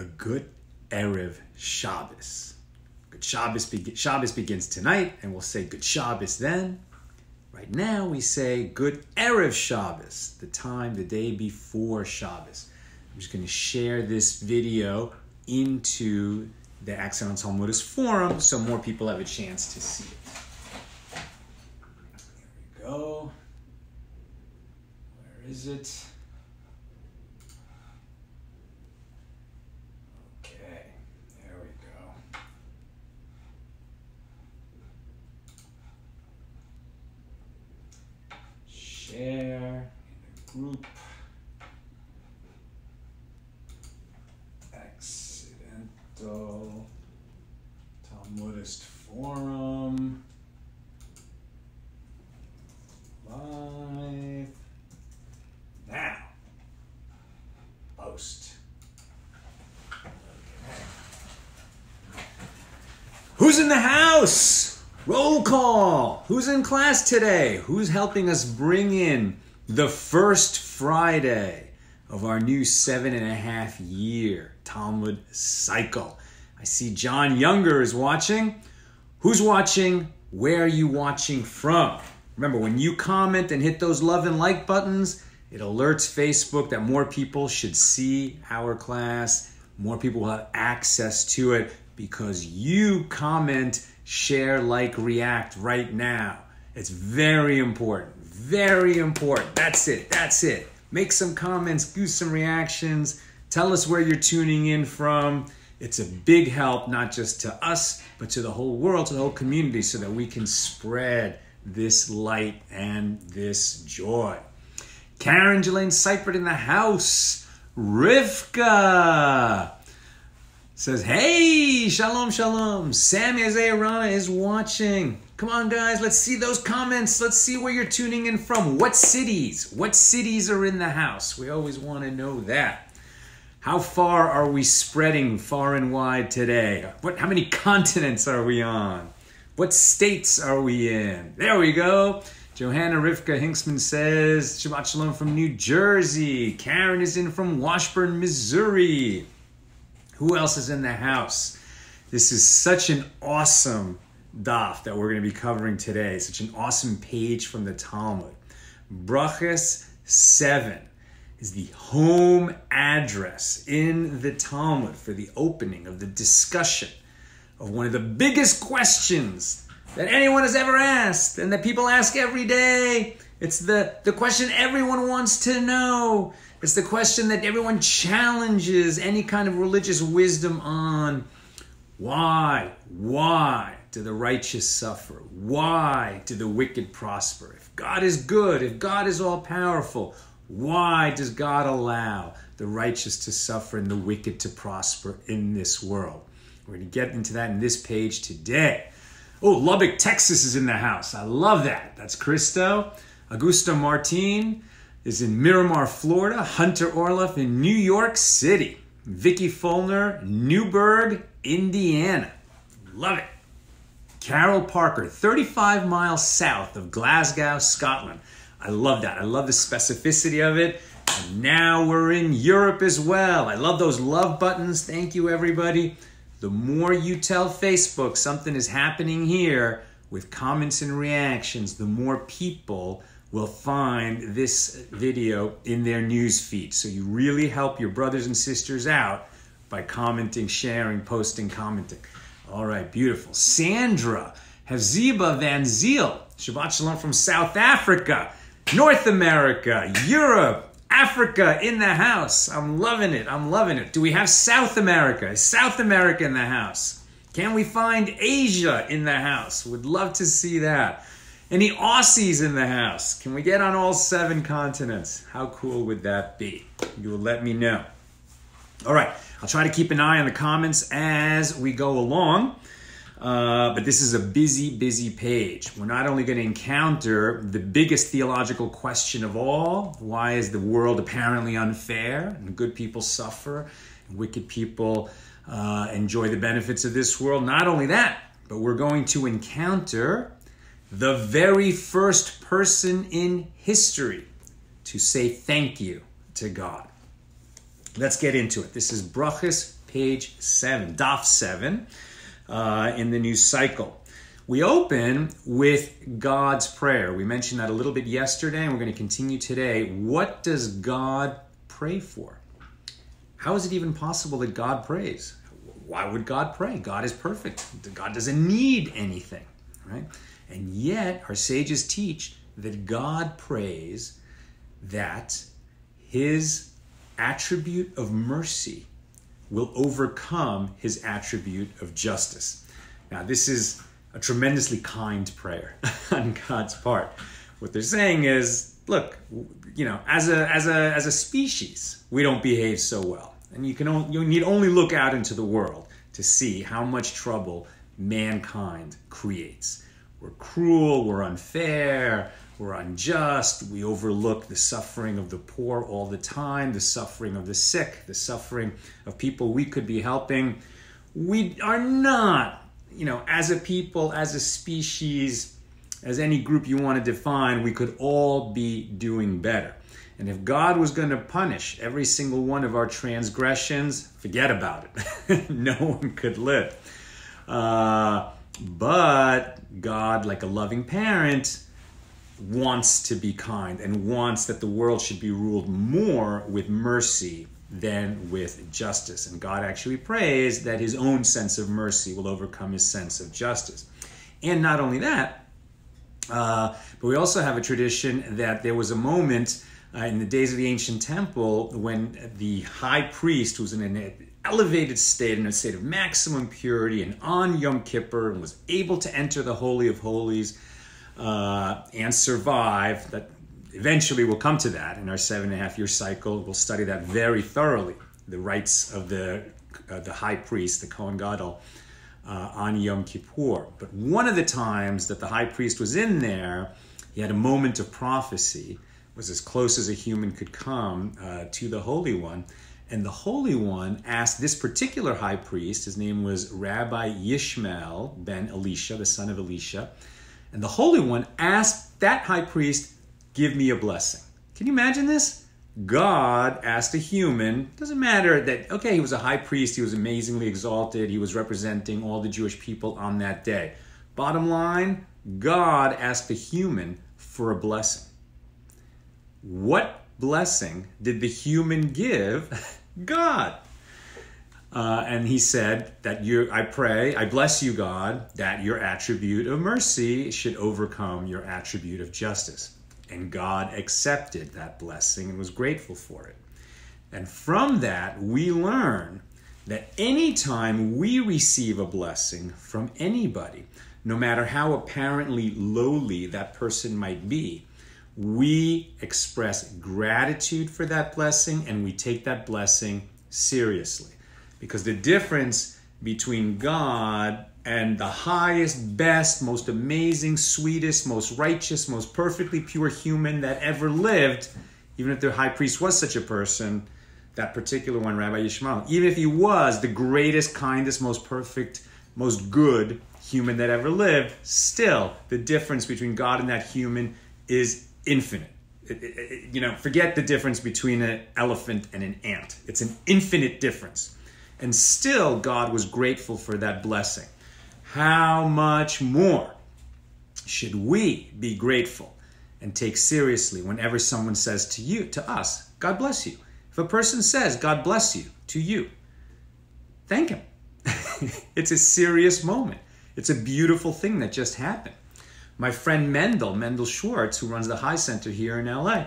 a good Erev Shabbos. Good Shabbos begins tonight, and we'll say good Shabbos then. Right now we say good Erev Shabbos, the day before Shabbos. I'm just going to share this video into the Accent on Talmudist forum so more people have a chance to see it. There we go. Where is it? Okay, there we go. Share in a group. Accidental Talmudist forum. Live. Now. Post. Okay. Who's in the house? Roll call. Who's in class today? Who's helping us bring in the first Friday of our new 7.5-year Talmud cycle? I see John Younger is watching. Who's watching? Where are you watching from? Remember, when you comment and hit those love and like buttons, it alerts Facebook that more people should see our class. More people will have access to it because you comment, share, like, react right now. It's very important. Very important. That's it. That's it. Make some comments, do some reactions. Tell us where you're tuning in from. It's a big help, not just to us, but to the whole world, to the whole community, so that we can spread this light and this joy. Karen Jelaine Seifert in the house. Rivka says, hey, shalom, shalom. Sammy Isaiah Rana is watching. Come on, guys, let's see those comments. Let's see where you're tuning in from. What cities? What cities are in the house? We always want to know that. How far are we spreading far and wide today? How many continents are we on? What states are we in? There we go. Johanna Rivka Hinksman says, Shabbat Shalom from New Jersey. Karen is in from Washburn, Missouri. Who else is in the house? This is such an awesome daf that we're going to be covering today. Such an awesome page from the Talmud. Berachos 7 is the home address in the Talmud for the opening of the discussion of one of the biggest questions that anyone has ever asked and that people ask every day. It's the question everyone wants to know. It's the question that everyone challenges any kind of religious wisdom on. Why do the righteous suffer? Why do the wicked prosper? If God is good, if God is all-powerful, why does God allow the righteous to suffer and the wicked to prosper in this world? We're going to get into that in this page today. Oh, Lubbock, Texas is in the house. I love that. That's Christo. Augusto Martin is in Miramar, Florida. Hunter Orloff in New York City. Vicky Fulner, Newburgh, Indiana. Love it. Carol Parker, 35 miles south of Glasgow, Scotland. I love that. I love the specificity of it. And now we're in Europe as well. I love those love buttons. Thank you, everybody. The more you tell Facebook something is happening here with comments and reactions, the more people will find this video in their news feed. So you really help your brothers and sisters out by commenting, sharing, posting, commenting. All right, beautiful. Sandra Hevziba Van Ziel, Shabbat Shalom from South Africa, North America, Europe, Africa in the house. I'm loving it. I'm loving it. Do we have South America? Is South America in the house? Can we find Asia in the house? Would love to see that. Any Aussies in the house? Can we get on all 7 continents? How cool would that be? You will let me know. All right. I'll try to keep an eye on the comments as we go along. But this is a busy, busy page. We're not only going to encounter the biggest theological question of all, why is the world apparently unfair and good people suffer and wicked people enjoy the benefits of this world? Not only that, but we're going to encounter the very first person in history to say thank you to God. Let's get into it. This is Berachos page 7, Daf 7 in the new cycle. We open with God's prayer. We mentioned that a little bit yesterday, and we're going to continue today. What does God pray for? How is it even possible that God prays? Why would God pray? God is perfect. God doesn't need anything, right? And yet, our sages teach that God prays that his attribute of mercy will overcome his attribute of justice. Now, this is a tremendously kind prayer on God's part. What they're saying is, look, as a species, we don't behave so well. And you need only look out into the world to see how much trouble mankind creates. We're cruel, we're unfair, we're unjust, we overlook the suffering of the poor all the time, the suffering of the sick, the suffering of people we could be helping. We are not, as a people, as a species, as any group you want to define, we could all be doing better. And if God was going to punish every single one of our transgressions, forget about it. No one could live. But God, like a loving parent, wants to be kind and wants that the world should be ruled more with mercy than with justice. And God actually prays that his own sense of mercy will overcome his sense of justice. And not only that, but we also have a tradition that there was a moment in the days of the ancient temple when the high priest, who was in an elevated state, in a state of maximum purity, and on Yom Kippur, and was able to enter the Holy of Holies and survive. That eventually we'll come to that in our 7.5-year cycle. We'll study that very thoroughly, the rights of the high priest, the Kohen Gadol, on Yom Kippur. But one of the times that the high priest was in there, he had a moment of prophecy, was as close as a human could come to the Holy One. And the Holy One asked this particular high priest, his name was Rabbi Yishmael ben Elisha, the son of Elisha. And the Holy One asked that high priest, give me a blessing. Can you imagine this? God asked a human, doesn't matter that, okay, he was a high priest, he was amazingly exalted, he was representing all the Jewish people on that day. Bottom line, God asked a human for a blessing. What blessing did the human give God? And he said that I bless you, God, that your attribute of mercy should overcome your attribute of justice. And God accepted that blessing and was grateful for it. And from that, we learn that anytime we receive a blessing from anybody, no matter how apparently lowly that person might be, we express gratitude for that blessing and we take that blessing seriously. Because the difference between God and the highest, best, most amazing, sweetest, most righteous, most perfectly pure human that ever lived, even if the high priest was such a person, that particular one, Rabbi Yishmael, even if he was the greatest, kindest, most perfect, most good human that ever lived, still the difference between God and that human is infinite. Forget the difference between an elephant and an ant. It's an infinite difference. And still, God was grateful for that blessing. How much more should we be grateful and take seriously whenever someone says to us, God bless you? If a person says, God bless you, to you, thank him. It's a serious moment. It's a beautiful thing that just happened. My friend Mendel Schwartz, who runs the High Center here in LA,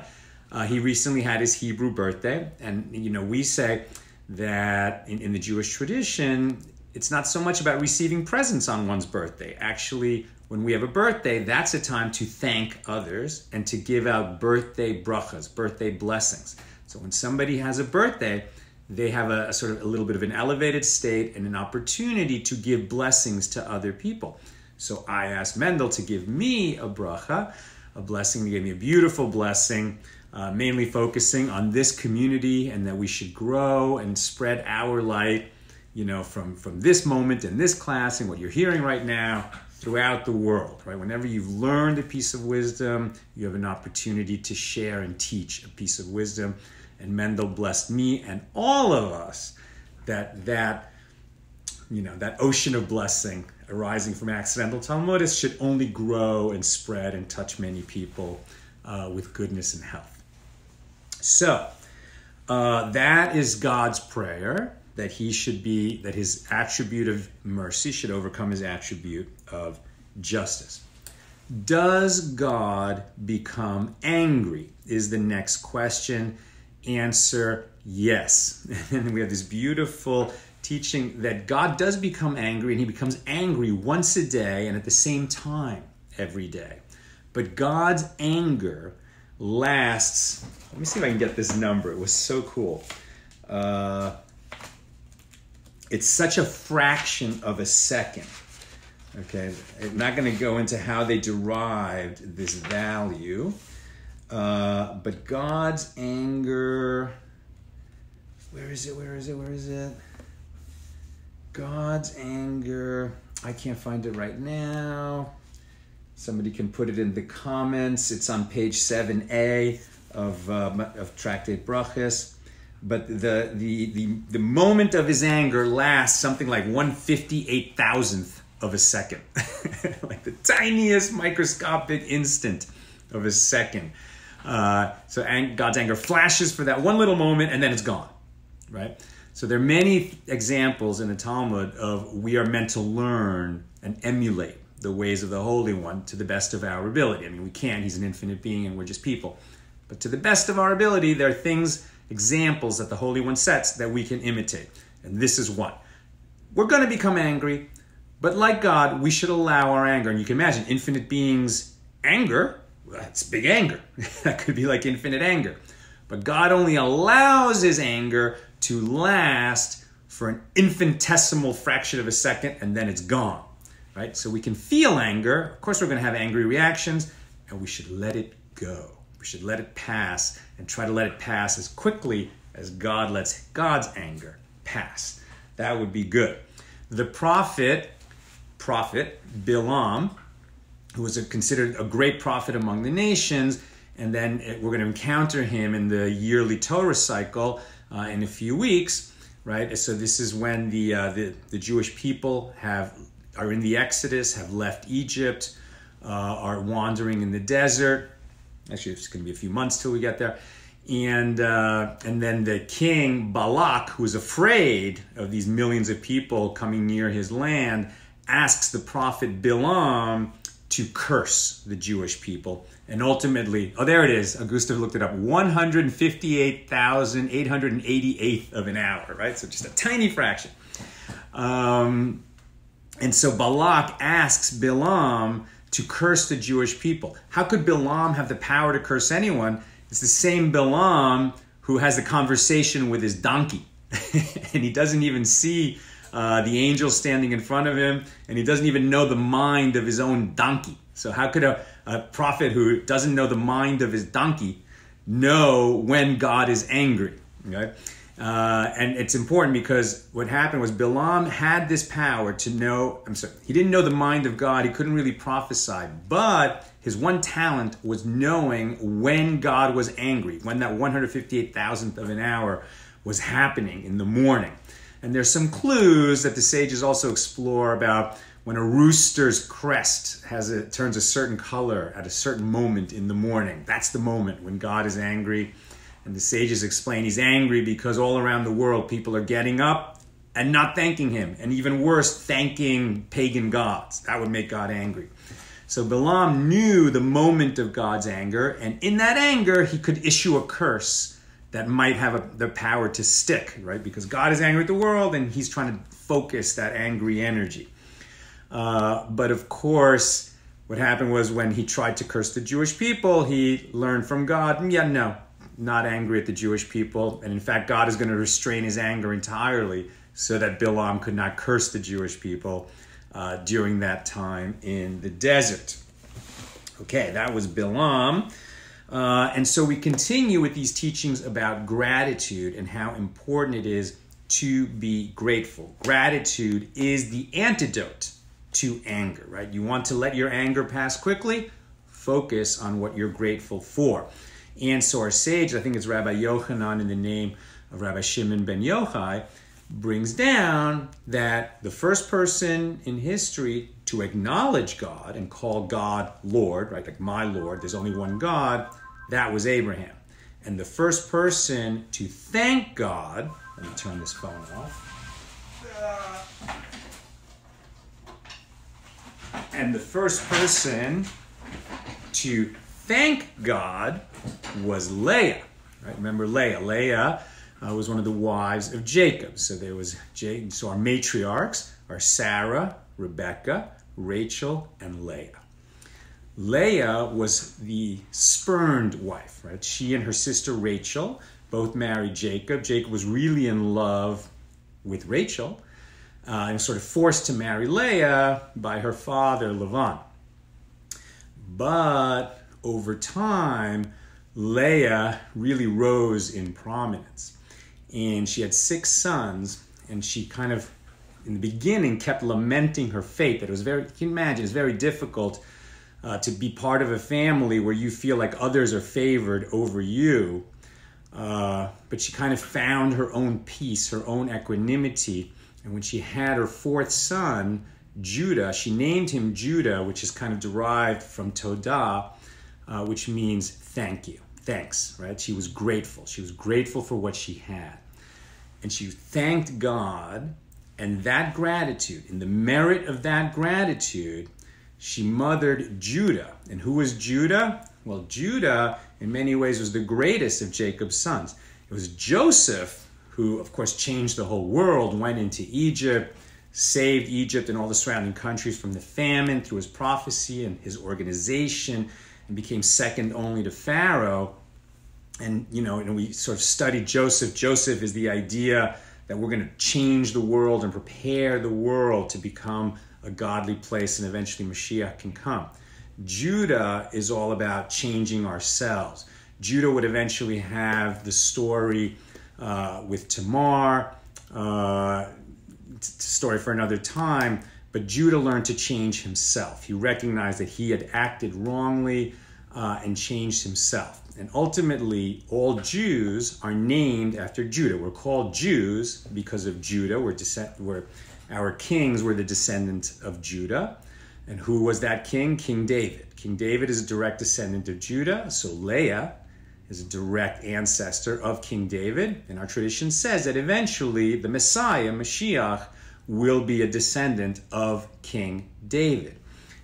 he recently had his Hebrew birthday. And, we say that in the Jewish tradition, it's not so much about receiving presents on one's birthday. Actually, when we have a birthday, that's a time to thank others and to give out birthday brachas, birthday blessings. So when somebody has a birthday, they have a little bit of an elevated state and an opportunity to give blessings to other people. So I asked Mendel to give me a bracha, a blessing. He gave me a beautiful blessing, mainly focusing on this community and that we should grow and spread our light, from this moment in this class and what you're hearing right now throughout the world, right? Whenever you've learned a piece of wisdom, you have an opportunity to share and teach a piece of wisdom. And Mendel blessed me and all of us that ocean of blessing arising from accidental Talmudists should only grow and spread and touch many people with goodness and health. So that is God's prayer, that his attribute of mercy should overcome his attribute of justice. Does God become angry? Is the next question. Answer, yes. And we have this beautiful teaching that God does become angry, and he becomes angry once a day and at the same time every day. But God's anger lasts, let me see if I can get this number. It was so cool. It's such a fraction of a second. Okay, I'm not going to go into how they derived this value, but God's anger, where is it? God's anger, I can't find it right now. Somebody can put it in the comments. It's on page 7a of Tractate Berachos. But the moment of his anger lasts something like 1/58,000th of a second. Like the tiniest microscopic instant of a second. So God's anger flashes for that one little moment and then it's gone, right? So there are many examples in the Talmud of we are meant to learn and emulate the ways of the Holy One to the best of our ability. I mean, we can't, he's an infinite being and we're just people. But to the best of our ability, there are things, examples that the Holy One sets that we can imitate. And this is one. We're going to become angry, but like God, we should allow our anger. And you can imagine infinite beings' anger, that's big anger. That could be like infinite anger. But God only allows his anger to last for an infinitesimal fraction of a second, and then it's gone. Right? So we can feel anger. Of course, we're going to have angry reactions, and we should let it go. We should let it pass and try to let it pass as quickly as God lets God's anger pass. That would be good. The prophet Bilam, who was considered a great prophet among the nations, and then we're going to encounter him in the yearly Torah cycle in a few weeks, right? So this is when the Jewish people are in the Exodus, have left Egypt, are wandering in the desert. Actually, it's going to be a few months till we get there. And then the king, Balak, who's afraid of these millions of people coming near his land, asks the prophet Bilam to curse the Jewish people. And ultimately, oh, there it is. Augusta looked it up. 158,888th of an hour, right? So just a tiny fraction. And so Balak asks Bilam to curse the Jewish people. How could Bilam have the power to curse anyone? It's the same Bilam who has the conversation with his donkey. And he doesn't even see the angel standing in front of him, and he doesn't even know the mind of his own donkey. So how could a prophet who doesn't know the mind of his donkey know when God is angry? Okay? And it's important because what happened was Bilam had this power to know, he didn't know the mind of God, he couldn't really prophesy, but his one talent was knowing when God was angry, when that 158,000th of an hour was happening in the morning. And there's some clues that the sages also explore about when a rooster's crest turns a certain color at a certain moment in the morning. That's the moment when God is angry. And the sages explain he's angry because all around the world people are getting up and not thanking him. And even worse, thanking pagan gods. That would make God angry. So Bilam knew the moment of God's anger, and in that anger he could issue a curse that might have the power to stick, right? Because God is angry at the world and he's trying to focus that angry energy. But of course, what happened was when he tried to curse the Jewish people, he learned from God, not angry at the Jewish people. And in fact, God is going to restrain his anger entirely so that Bilam could not curse the Jewish people during that time in the desert. Okay, that was Bilam. And so we continue with these teachings about gratitude and how important it is to be grateful. Gratitude is the antidote to anger, right? You want to let your anger pass quickly? Focus on what you're grateful for. And so our sage, I think it's Rabbi Yochanan in the name of Rabbi Shimon ben Yochai, brings down that the first person in history to acknowledge God and call God Lord, right, like my Lord, there's only one God, that was Abraham. And the first person to thank God, let me turn this phone off. And the first person to thank God was Leah. Right? Remember Leah. Leah was one of the wives of Jacob. So there was so our matriarchs are Sarah, Rebecca, Rachel, and Leah. Leah was the spurned wife, right? She and her sister Rachel both married Jacob. Jacob was really in love with Rachel and sort of forced to marry Leah by her father Lavan. But over time, Leah really rose in prominence. And she had 6 sons, and she kind of, in the beginning, kept lamenting her fate. That it was very, you can imagine, it's very difficult to be part of a family where you feel like others are favored over you. But she kind of found her own peace, her own equanimity. And when she had her 4th son, Judah, she named him Judah, which is kind of derived from Todah, which means thank you, thanks, right? She was grateful. She was grateful for what she had. And she thanked God, and that gratitude, in the merit of that gratitude, she mothered Judah. And who was Judah? Well, Judah, in many ways, was the greatest of Jacob's sons. It was Joseph who, of course, changed the whole world, went into Egypt, saved Egypt and all the surrounding countries from the famine through his prophecy and his organization, and became second only to Pharaoh. And, we sort of studied Joseph. Joseph is the idea that we're going to change the world and prepare the world to become a godly place, and eventually Mashiach can come. Judah is all about changing ourselves. Judah would eventually have the story with Tamar, story for another time, but Judah learned to change himself. He recognized that he had acted wrongly and changed himself. And ultimately, all Jews are named after Judah. We're called Jews because of Judah. Our kings were the descendants of Judah. And who was that king? King David. King David is a direct descendant of Judah. So Leah is a direct ancestor of King David. And our tradition says that eventually the Messiah, Mashiach, will be a descendant of King David.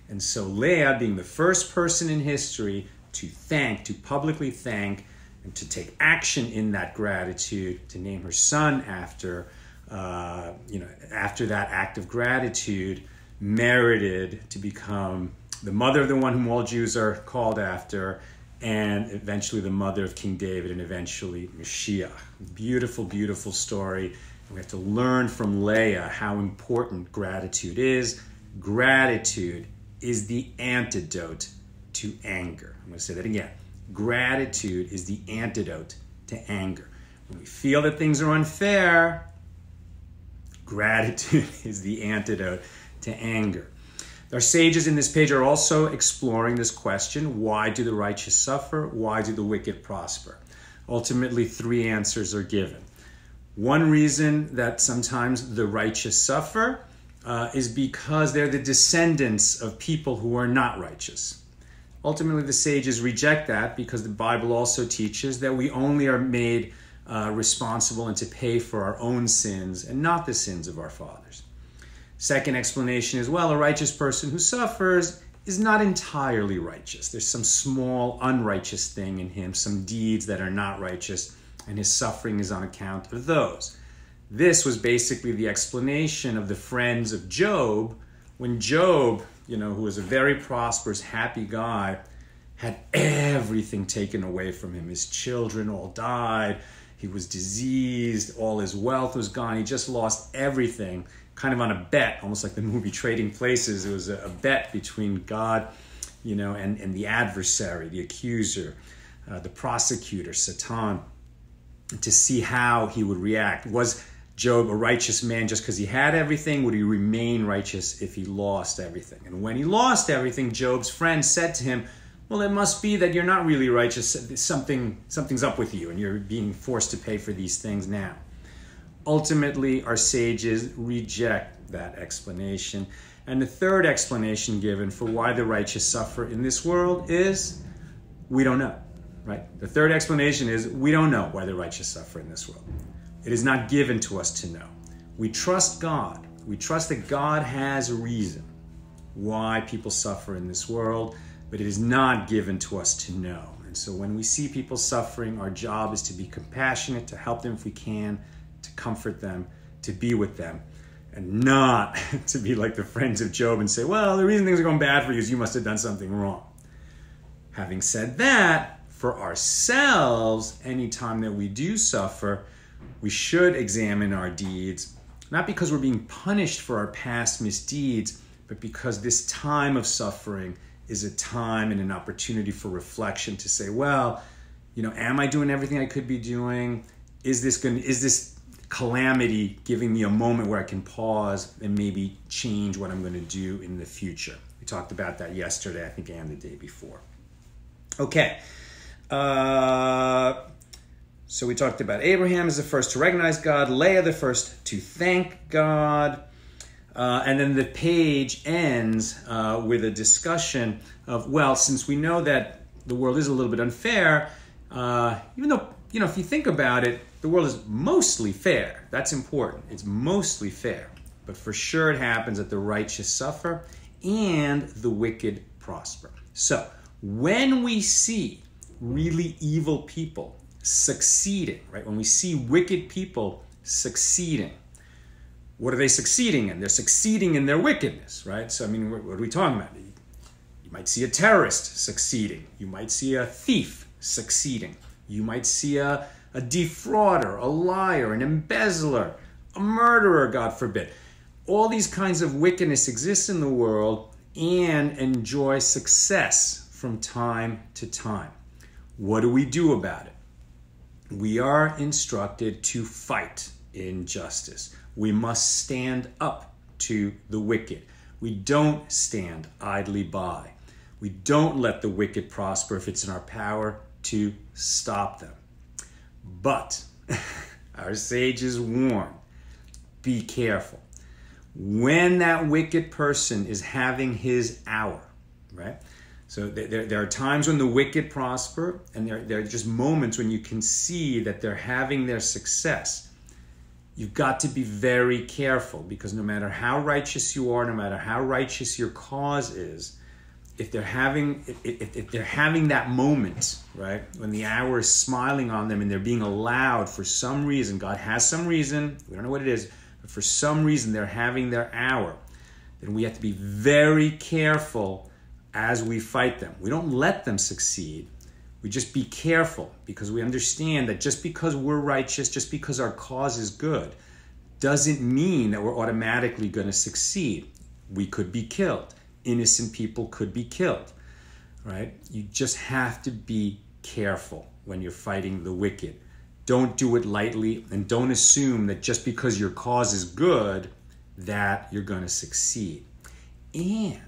And so Leah, being the first person in history to publicly thank, and to take action in that gratitude, to name her son after that act of gratitude, merited to become the mother of the one whom all Jews are called after, and eventually the mother of King David, and eventually Mashiach. Beautiful, beautiful story. And we have to learn from Leah how important gratitude is. Gratitude is the antidote to anger. I'm going to say that again. Gratitude is the antidote to anger. When we feel that things are unfair, gratitude is the antidote to anger. Our sages in this page are also exploring this question: why do the righteous suffer? Why do the wicked prosper? Ultimately, 3 answers are given. One reason that sometimes the righteous suffer is because they're the descendants of people who are not righteous. Ultimately, the sages reject that because the Bible also teaches that we only are made responsible and to pay for our own sins and not the sins of our fathers. Second explanation is, well, a righteous person who suffers is not entirely righteous. There's some small unrighteous thing in him, some deeds that are not righteous, and his suffering is on account of those. This was basically the explanation of the friends of Job, when Job, who was a very prosperous, happy guy, had everything taken away from him. His children all died. He was diseased. All his wealth was gone. He just lost everything, kind of on a bet, almost like the movie Trading Places. It was a bet between God, and the adversary, the accuser, the prosecutor, Satan, to see how he would react. Was Job a righteous man just because he had everything? Would he remain righteous if he lost everything? And when he lost everything, Job's friend said to him, well, it must be that you're not really righteous. Something's up with you, and you're being forced to pay for these things now. Ultimately, our sages reject that explanation. And the third explanation given for why the righteous suffer in this world is we don't know, right? The third explanation is we don't know why the righteous suffer in this world. It is not given to us to know. We trust God. We trust that God has a reason why people suffer in this world, but it is not given to us to know. And so when we see people suffering, our job is to be compassionate, to help them if we can, to comfort them, to be with them, and not to be like the friends of Job and say, well, the reason things are going bad for you is you must have done something wrong. Having said that, for ourselves, anytime that we do suffer, we should examine our deeds, not because we're being punished for our past misdeeds, but because this time of suffering is a time and an opportunity for reflection to say, well, am I doing everything I could be doing? Is this calamity giving me a moment where I can pause and maybe change what I'm going to do in the future? We talked about that yesterday, I think, and the day before. Okay. So we talked about Abraham as the first to recognize God, Leah the first to thank God. And then the page ends with a discussion of, well, since we know that the world is a little bit unfair, even though, if you think about it, the world is mostly fair. That's important. It's mostly fair. But for sure it happens that the righteous suffer and the wicked prosper. So when we see really evil people succeeding, right? When we see wicked people succeeding, what are they succeeding in? They're succeeding in their wickedness, right? So, what are we talking about? You might see a terrorist succeeding. You might see a thief succeeding. You might see a defrauder, a liar, an embezzler, a murderer, God forbid. All these kinds of wickedness exist in the world and enjoy success from time to time. What do we do about it? We are instructed to fight injustice. We must stand up to the wicked. We don't stand idly by. We don't let the wicked prosper if it's in our power to stop them. But our sages warn, be careful. When that wicked person is having his hour, right? So there are times when the wicked prosper, and there are just moments when you can see that they're having their success. You've got to be very careful, because no matter how righteous you are, no matter how righteous your cause is, if they're having that moment, right, when the hour is smiling on them and they're being allowed for some reason, God has some reason, we don't know what it is, but for some reason they're having their hour, then we have to be very careful as we fight them. We don't let them succeed. We just be careful, because we understand that just because we're righteous, just because our cause is good, doesn't mean that we're automatically going to succeed. We could be killed. Innocent people could be killed, right? You just have to be careful when you're fighting the wicked. Don't do it lightly, and don't assume that just because your cause is good, that you're going to succeed. And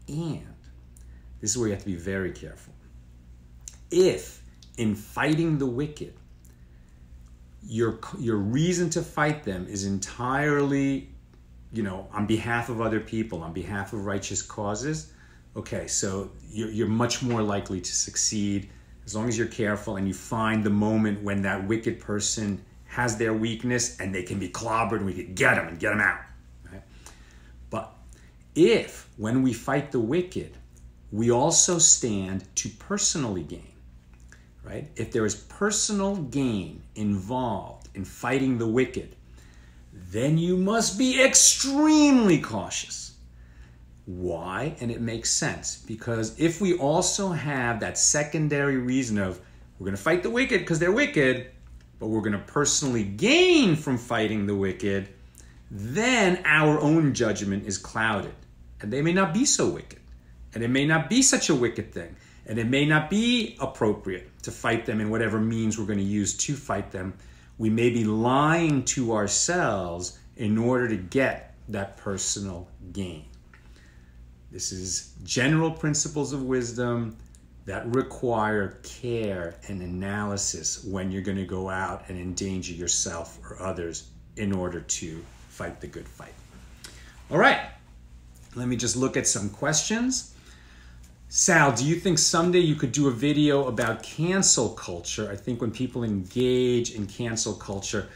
this is where you have to be very careful. If in fighting the wicked, your reason to fight them is entirely, on behalf of other people, on behalf of righteous causes, okay, so you're much more likely to succeed as long as you're careful and you find the moment when that wicked person has their weakness and they can be clobbered and we can get them out. Right? But if, when we fight the wicked, we also stand to personally gain, right? If there is personal gain involved in fighting the wicked, then you must be extremely cautious. Why? And it makes sense, because if we also have that secondary reason of we're going to fight the wicked because they're wicked, but we're going to personally gain from fighting the wicked, then our own judgment is clouded. And they may not be so wicked. And it may not be such a wicked thing. And it may not be appropriate to fight them in whatever means we're going to use to fight them. We may be lying to ourselves in order to get that personal gain. This is general principles of wisdom. that require care and analysis when you're going to go out and endanger yourself or others in order to fight the good fight. All right, let me just look at some questions. Sal, do you think someday you could do a video about cancel culture? I think when people engage in cancel culture,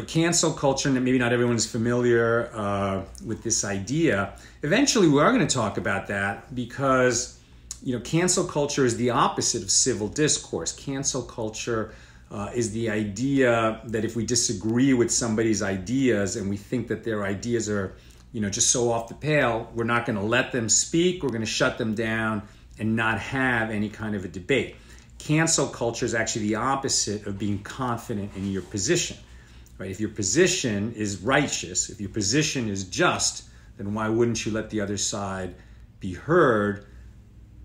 cancel culture, and maybe not everyone's familiar with this idea. Eventually, we are going to talk about that because, cancel culture is the opposite of civil discourse. Cancel culture is the idea that if we disagree with somebody's ideas and we think that their ideas are, just so off the pale, we're not going to let them speak. We're going to shut them down and not have any kind of a debate. Cancel culture is actually the opposite of being confident in your position. Right? If your position is righteous, if your position is just, then why wouldn't you let the other side be heard?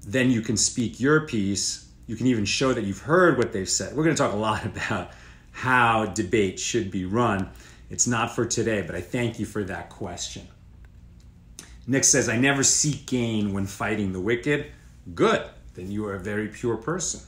Then you can speak your piece. You can even show that you've heard what they've said. We're going to talk a lot about how debate should be run. It's not for today, but I thank you for that question. Nick says, I never seek gain when fighting the wicked. Good. Then you are a very pure person.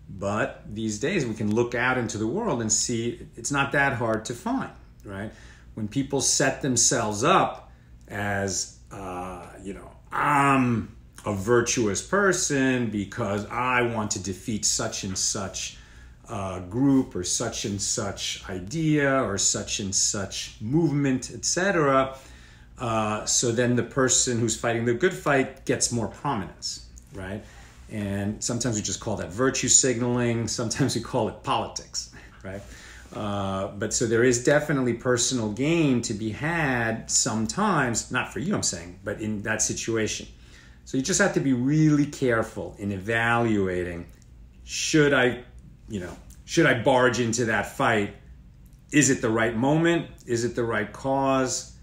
But these days we can look out into the world and see it's not that hard to find, right? When people set themselves up as, I'm a virtuous person because I want to defeat such and such group or such and such idea or such and such movement, etc. So then the person who's fighting the good fight gets more prominence, right? And sometimes we just call that virtue signaling. Sometimes we call it politics, right? But so there is definitely personal gain to be had sometimes, not for you, I'm saying, but in that situation. So you just have to be really careful in evaluating, should I barge into that fight? Is it the right moment? Is it the right cause?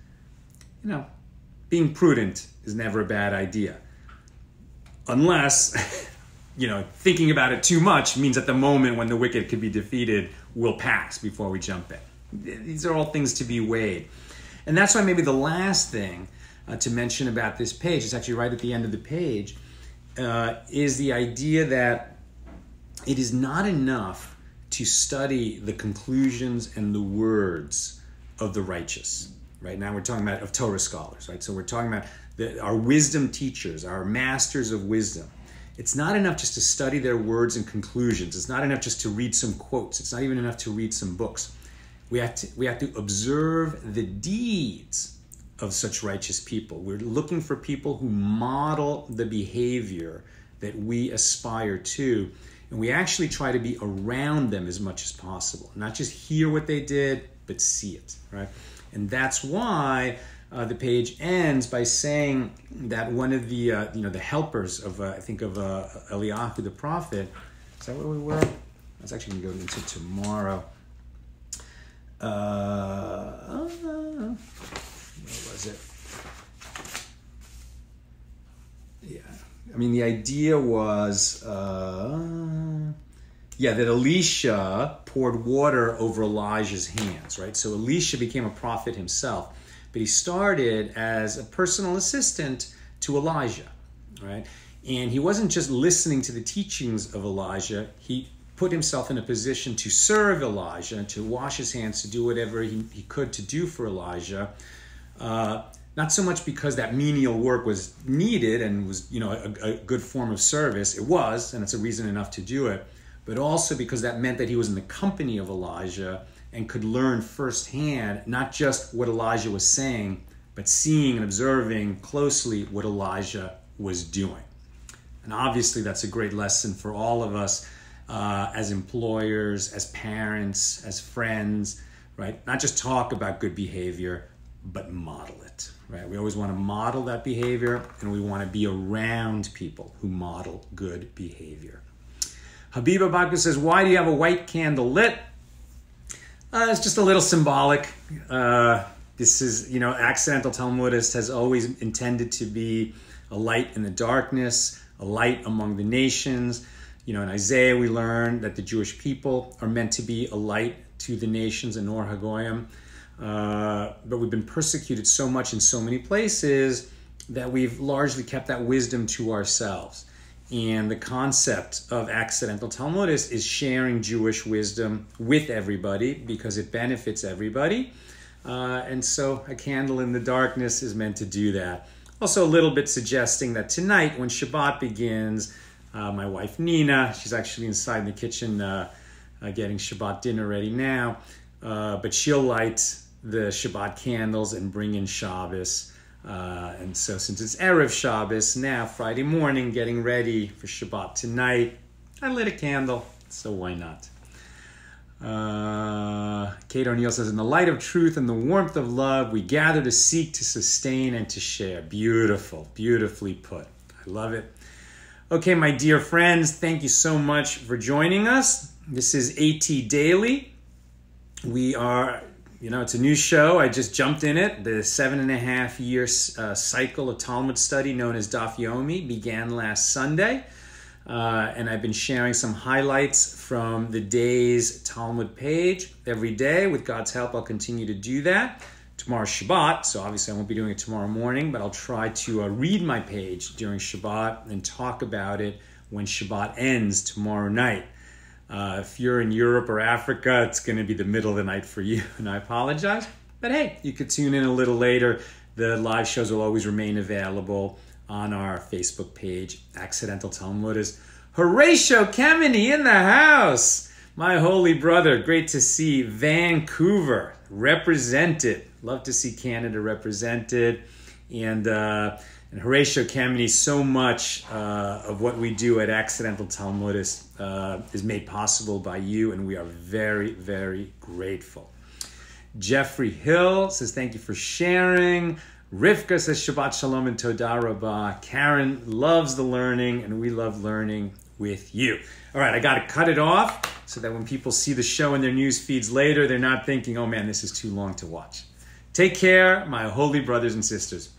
Being prudent is never a bad idea. Unless, thinking about it too much means that the moment when the wicked could be defeated will pass before we jump in. These are all things to be weighed. And that's why maybe the last thing to mention about this page, it's actually right at the end of the page, is the idea that it is not enough to study the conclusions and the words of the righteous. Right now we're talking about of Torah scholars, right? So we're talking about our wisdom teachers, our masters of wisdom. It's not enough just to study their words and conclusions. It's not enough just to read some quotes. It's not even enough to read some books. We have to observe the deeds of such righteous people. We're looking for people who model the behavior that we aspire to, and we actually try to be around them as much as possible. Not just hear what they did, but see it, right? And that's why the page ends by saying that one of the the helpers of Eliyahu the prophet. Is that where we were? I was actually going to go into tomorrow. Where was it? Yeah, I mean the idea was that Elisha poured water over Elijah's hands, right? So Elisha became a prophet himself, but he started as a personal assistant to Elijah, right? And he wasn't just listening to the teachings of Elijah. He put himself in a position to serve Elijah, to wash his hands, to do whatever he could to do for Elijah. Not so much because that menial work was needed and was, a good form of service. It was, and it's a reason enough to do it. But also because that meant that he was in the company of Elijah and could learn firsthand not just what Elijah was saying, but seeing and observing closely what Elijah was doing. And obviously that's a great lesson for all of us as employers, as parents, as friends, right? Not just talk about good behavior, but model it, right? We always want to model that behavior, and we want to be around people who model good behavior. Habiba Baku says, why do you have a white candle lit? It's just a little symbolic. This is, accidental Talmudist has always intended to be a light in the darkness, a light among the nations. In Isaiah we learn that the Jewish people are meant to be a light to the nations in Or HaGoyim. But we've been persecuted so much in so many places that we've largely kept that wisdom to ourselves. And the concept of accidental Talmudist is sharing Jewish wisdom with everybody because it benefits everybody. And so a candle in the darkness is meant to do that. Also a little bit suggesting that tonight when Shabbat begins, my wife Nina, she's actually inside in the kitchen getting Shabbat dinner ready now, but she'll light the Shabbat candles and bring in Shabbos. And so since it's Erev Shabbos, now Friday morning, getting ready for Shabbat tonight, I lit a candle, so why not? Kate O'Neill says, in the light of truth and the warmth of love, we gather to seek, to sustain, and to share. Beautiful, beautifully put. I love it. Okay, my dear friends, thank you so much for joining us. This is AT Daily. We are... it's a new show. I just jumped in it. The 7.5-year cycle of Talmud study known as Daf Yomi began last Sunday. And I've been sharing some highlights from the day's Talmud page every day. With God's help, I'll continue to do that. Tomorrow's Shabbat, so obviously I won't be doing it tomorrow morning, but I'll try to read my page during Shabbat and talk about it when Shabbat ends tomorrow night. If you're in Europe or Africa, it's going to be the middle of the night for you, and I apologize. But hey, you could tune in a little later. The live shows will always remain available on our Facebook page, Accidental Talmudist. Horatio Kemeny in the house! My holy brother, great to see Vancouver represented. Love to see Canada represented. And Horatio Kemeny, so much of what we do at Accidental Talmudist is made possible by you, and we are very, very grateful. Jeffrey Hill says, thank you for sharing. Rivka says, Shabbat Shalom and Todah Rabbah. Karen loves the learning, and we love learning with you. All right, I got to cut it off so that when people see the show in their news feeds later, they're not thinking, oh man, this is too long to watch. Take care, my holy brothers and sisters.